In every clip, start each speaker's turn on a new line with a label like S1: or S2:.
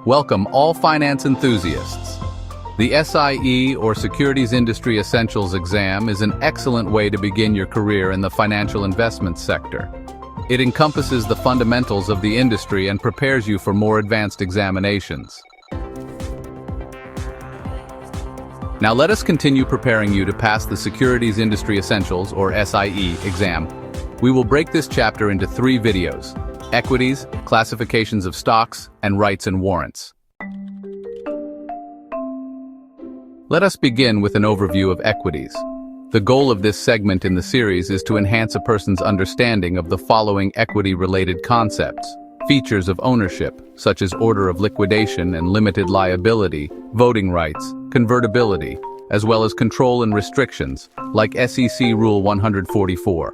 S1: Welcome all finance enthusiasts. The SIE or Securities Industry Essentials exam is an excellent way to begin your career in the financial investment sector. It encompasses the fundamentals of the industry and prepares you for more advanced examinations. Now let us continue preparing you to pass the Securities Industry Essentials or SIE exam. We will break this chapter into 3 videos: equities, classifications of stocks, and rights and warrants. Let us begin with an overview of equities. The goal of this segment in the series is to enhance a person's understanding of the following equity-related concepts: features of ownership, such as order of liquidation and limited liability, voting rights, convertibility, as well as control and restrictions, like SEC Rule 144.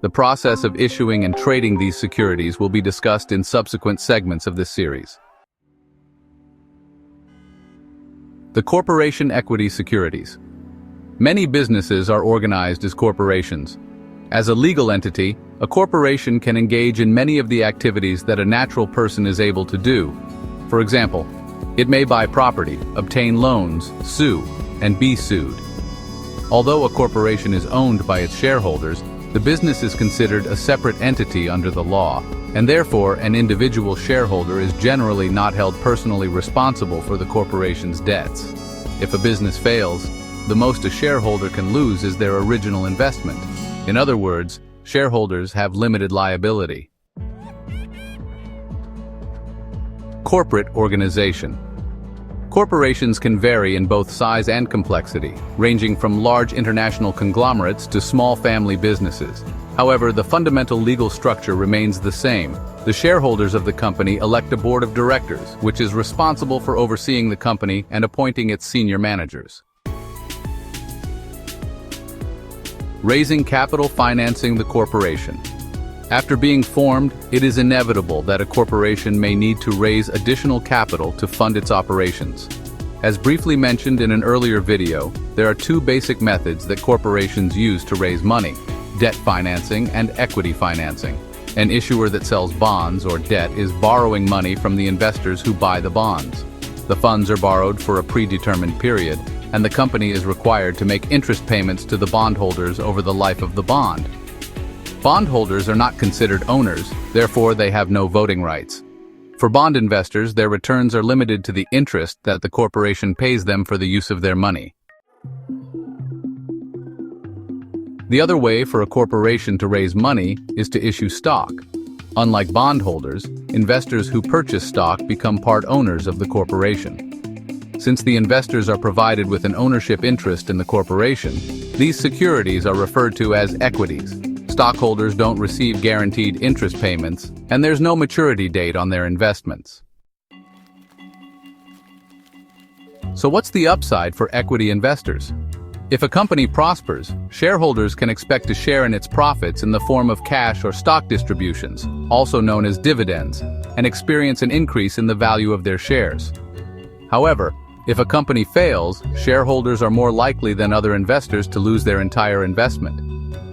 S1: The process of issuing and trading these securities will be discussed in subsequent segments of this series. The corporation equity securities. Many businesses are organized as corporations. As a legal entity, a corporation can engage in many of the activities that a natural person is able to do. For example, it may buy property, obtain loans, sue, and be sued. Although a corporation is owned by its shareholders, the business is considered a separate entity under the law, and therefore an individual shareholder is generally not held personally responsible for the corporation's debts. If a business fails, the most a shareholder can lose is their original investment. In other words, shareholders have limited liability. Corporate organization. Corporations can vary in both size and complexity, ranging from large international conglomerates to small family businesses. However, the fundamental legal structure remains the same. The shareholders of the company elect a board of directors, which is responsible for overseeing the company and appointing its senior managers. Raising capital financing the corporation. After being formed, it is inevitable that a corporation may need to raise additional capital to fund its operations. As briefly mentioned in an earlier video, there are 2 basic methods that corporations use to raise money: debt financing and equity financing. An issuer that sells bonds or debt is borrowing money from the investors who buy the bonds. The funds are borrowed for a predetermined period, and the company is required to make interest payments to the bondholders over the life of the bond. Bondholders are not considered owners, therefore they have no voting rights. For bond investors, their returns are limited to the interest that the corporation pays them for the use of their money. The other way for a corporation to raise money is to issue stock. Unlike bondholders, investors who purchase stock become part owners of the corporation. Since the investors are provided with an ownership interest in the corporation, these securities are referred to as equities. Stockholders don't receive guaranteed interest payments, and there's no maturity date on their investments. So what's the upside for equity investors? If a company prospers, shareholders can expect to share in its profits in the form of cash or stock distributions, also known as dividends, and experience an increase in the value of their shares. However, if a company fails, shareholders are more likely than other investors to lose their entire investment.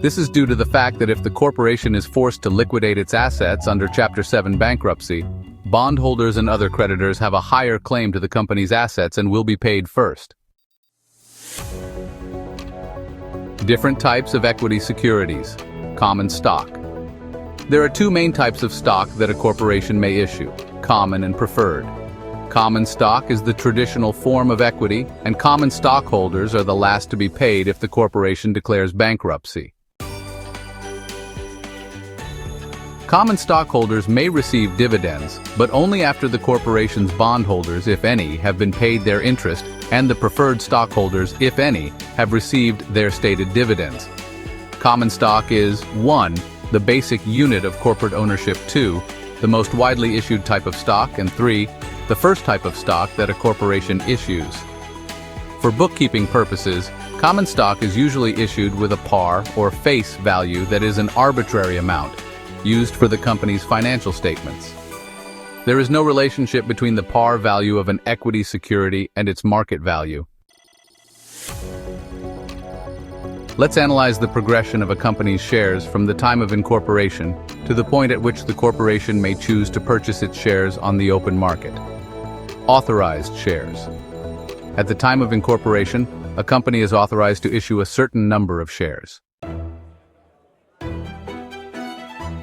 S1: This is due to the fact that if the corporation is forced to liquidate its assets under Chapter 7 bankruptcy, bondholders and other creditors have a higher claim to the company's assets and will be paid first. Different types of equity securities. Common stock. There are 2 main types of stock that a corporation may issue: common and preferred. Common stock is the traditional form of equity, and common stockholders are the last to be paid if the corporation declares bankruptcy. Common stockholders may receive dividends, but only after the corporation's bondholders, if any, have been paid their interest, and the preferred stockholders, if any, have received their stated dividends. Common stock is 1. The basic unit of corporate ownership, 2. The most widely issued type of stock, and 3. The first type of stock that a corporation issues. For bookkeeping purposes, common stock is usually issued with a par or face value that is an arbitrary amount, used for the company's financial statements. There is no relationship between the par value of an equity security and its market value. Let's analyze the progression of a company's shares from the time of incorporation to the point at which the corporation may choose to purchase its shares on the open market. Authorized shares. At the time of incorporation, a company is authorized to issue a certain number of shares.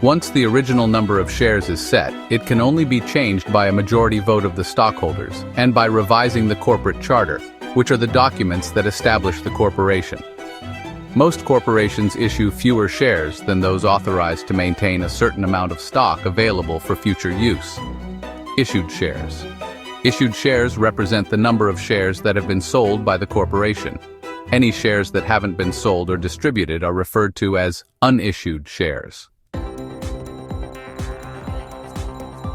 S1: Once the original number of shares is set, it can only be changed by a majority vote of the stockholders and by revising the corporate charter, which are the documents that establish the corporation. Most corporations issue fewer shares than those authorized to maintain a certain amount of stock available for future use. Issued shares. Issued shares represent the number of shares that have been sold by the corporation. Any shares that haven't been sold or distributed are referred to as unissued shares.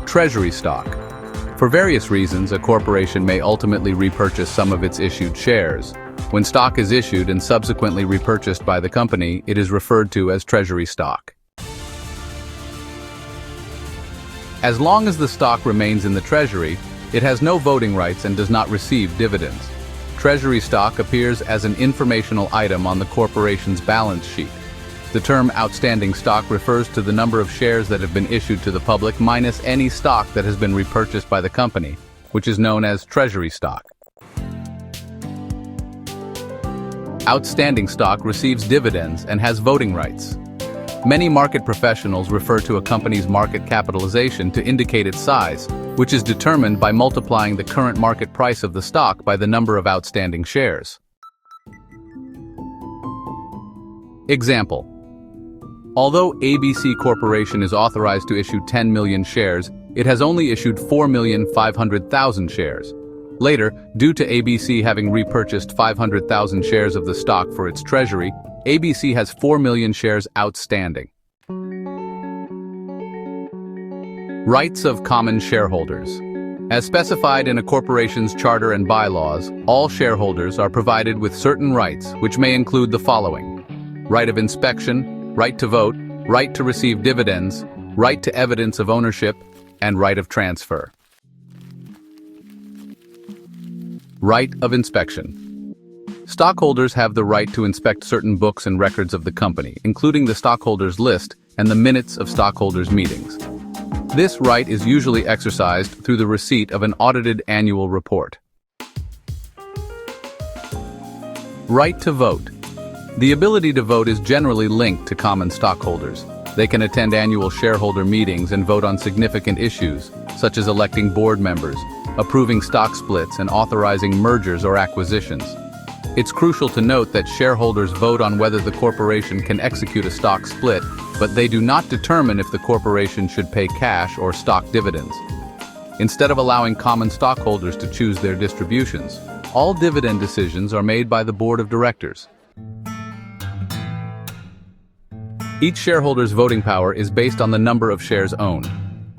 S1: Treasury stock. For various reasons, a corporation may ultimately repurchase some of its issued shares. When stock is issued and subsequently repurchased by the company, it is referred to as treasury stock. As long as the stock remains in the treasury, it has no voting rights and does not receive dividends. Treasury stock appears as an informational item on the corporation's balance sheet. The term outstanding stock refers to the number of shares that have been issued to the public minus any stock that has been repurchased by the company, which is known as treasury stock. Outstanding stock receives dividends and has voting rights. Many market professionals refer to a company's market capitalization to indicate its size, which is determined by multiplying the current market price of the stock by the number of outstanding shares. Example: although ABC Corporation is authorized to issue 10 million shares, it has only issued 4,500,000 shares. Later, due to ABC having repurchased 500,000 shares of the stock for its treasury, ABC has 4 million shares outstanding. Rights of common shareholders. As specified in a corporation's charter and bylaws, all shareholders are provided with certain rights, which may include the following: right of inspection, right to vote, right to receive dividends, right to evidence of ownership, and right of transfer. Right of inspection. Stockholders have the right to inspect certain books and records of the company, including the stockholders list and the minutes of stockholders' meetings. This right is usually exercised through the receipt of an audited annual report. Right to vote. The ability to vote is generally linked to common stockholders. They can attend annual shareholder meetings and vote on significant issues, such as electing board members, approving stock splits, and authorizing mergers or acquisitions. It's crucial to note that shareholders vote on whether the corporation can execute a stock split, but they do not determine if the corporation should pay cash or stock dividends. Instead of allowing common stockholders to choose their distributions, all dividend decisions are made by the board of directors. Each shareholder's voting power is based on the number of shares owned.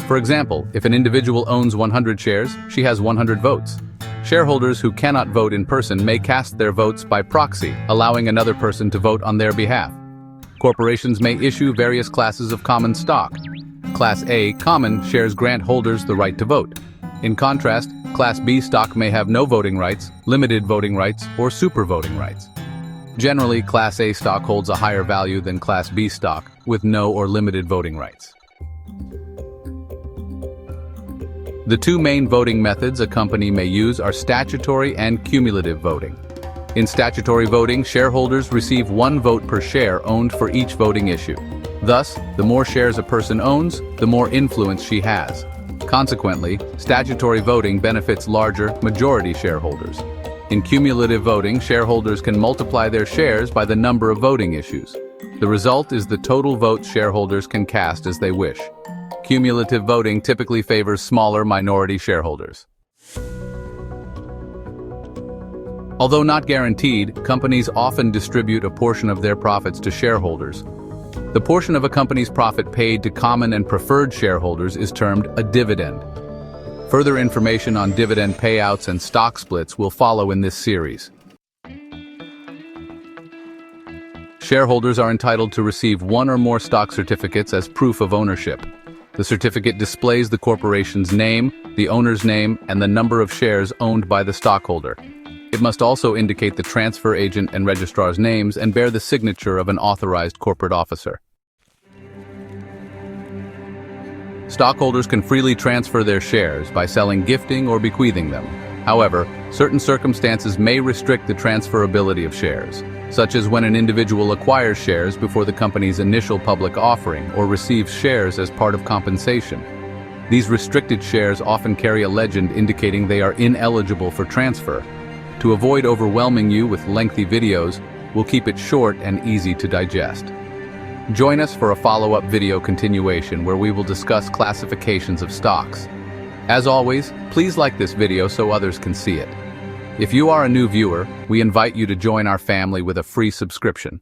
S1: For example, if an individual owns 100 shares, she has 100 votes. Shareholders who cannot vote in person may cast their votes by proxy, allowing another person to vote on their behalf. Corporations may issue various classes of common stock. Class A common shares grant holders the right to vote. In contrast, Class B stock may have no voting rights, limited voting rights, or super voting rights. Generally, Class A stock holds a higher value than Class B stock, with no or limited voting rights. The two main voting methods a company may use are statutory and cumulative voting. In statutory voting, shareholders receive 1 vote per share owned for each voting issue. Thus, the more shares a person owns, the more influence she has. Consequently, statutory voting benefits larger, majority shareholders. In cumulative voting, shareholders can multiply their shares by the number of voting issues. The result is the total votes shareholders can cast as they wish. Cumulative voting typically favors smaller minority shareholders. Although not guaranteed, companies often distribute a portion of their profits to shareholders. The portion of a company's profit paid to common and preferred shareholders is termed a dividend. Further information on dividend payouts and stock splits will follow in this series. Shareholders are entitled to receive 1 or more stock certificates as proof of ownership. The certificate displays the corporation's name, the owner's name, and the number of shares owned by the stockholder. It must also indicate the transfer agent and registrar's names and bear the signature of an authorized corporate officer. Stockholders can freely transfer their shares by selling, gifting, or bequeathing them. However, certain circumstances may restrict the transferability of shares, such as when an individual acquires shares before the company's initial public offering or receives shares as part of compensation. These restricted shares often carry a legend indicating they are ineligible for transfer. To avoid overwhelming you with lengthy videos, we'll keep it short and easy to digest. Join us for a follow-up video continuation where we will discuss classifications of stocks. As always, please like this video so others can see it. If you are a new viewer, we invite you to join our family with a free subscription.